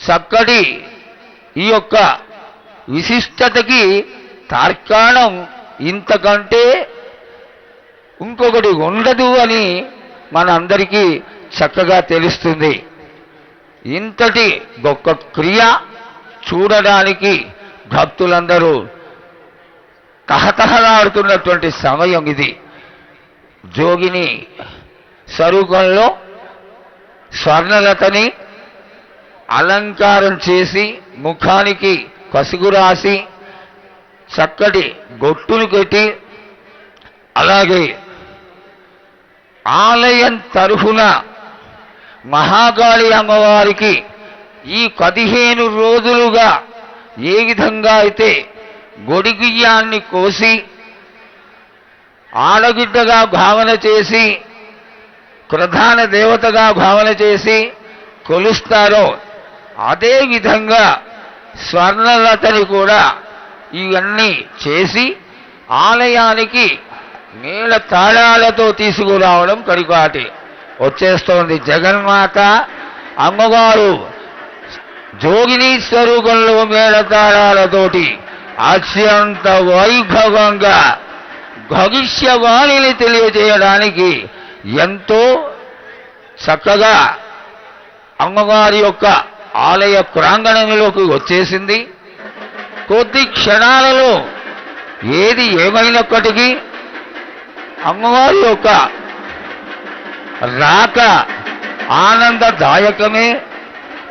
చక్కటి ఈ యొక్క విశిష్టతకి తార్కాణం ఇంతకంటే ఇంకొకటి ఉండదు అని మనందరికీ చక్కగా తెలుస్తుంది. ఇంతటి గొప్ప క్రియ చూడడానికి భక్తులందరూ తహతహలాడుతున్నటువంటి సమయం ఇది. జోగిని స్వరూపంలో స్వర్ణలతని అలంకారం చేసి ముఖానికి కసుగు రాసి చక్కటి గొట్టును కొట్టి, అలాగే ఆలయం తరఫున మహాకాళి అమ్మవారికి ఈ 15 రోజులుగా ఏ విధంగా అయితే గొడిగియ్యాన్ని కోసి ఆడగిడ్డగా భావన చేసి ప్రధాన దేవతగా భావన చేసి కొలుస్తారో అదే విధంగా స్వర్ణలతని కూడా ఇవన్నీ చేసి ఆలయానికి నీళ్ళ తాళాలతో తీసుకురావడం కడిపాటి వచ్చేస్తోంది. జగన్మాత అమ్మవారు జోగిని స్వరూపంలో మేళతాళాలతోటి అత్యంత వైభవంగా భవిష్యవాణిని తెలియజేయడానికి ఎంతో చక్కగా అమ్మవారి యొక్క ఆలయ ప్రాంగణంలోకి వచ్చేసింది. కొద్ది క్షణాలలో ఏది ఏమైనప్పటికీ అమ్మవారి యొక్క రాక ఆనందదాయకమే.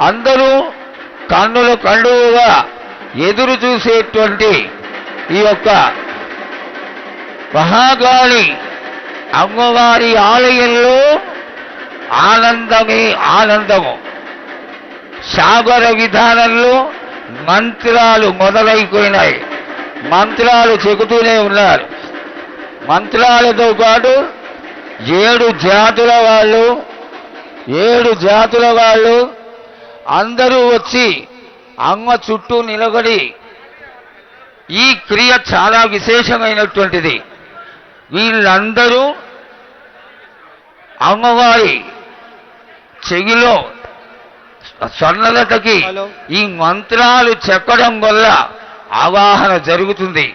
అందరూ కన్నుల కండుగా ఎదురు చూసేటువంటి ఈ యొక్క మహాకాళి అమ్మవారి ఆలయంలో ఆనందమే ఆనందము. సాగర విధానంలో మంత్రాలు మొదలైపోయినాయి. మంత్రాలు చెబుతూనే ఉన్నారు. మంత్రాలతో పాటు 7 జాతుల వాళ్ళు అందరూ వచ్చి అమ్మ చుట్టూ నిలబడి, ఈ క్రియ చాలా విశేషమైనటువంటిది. వీళ్ళందరూ అమ్మవారి చెవిలో స్వర్ణలతకి ఈ మంత్రాలు చెప్పడం వల్ల ఆవాహన జరుగుతుంది.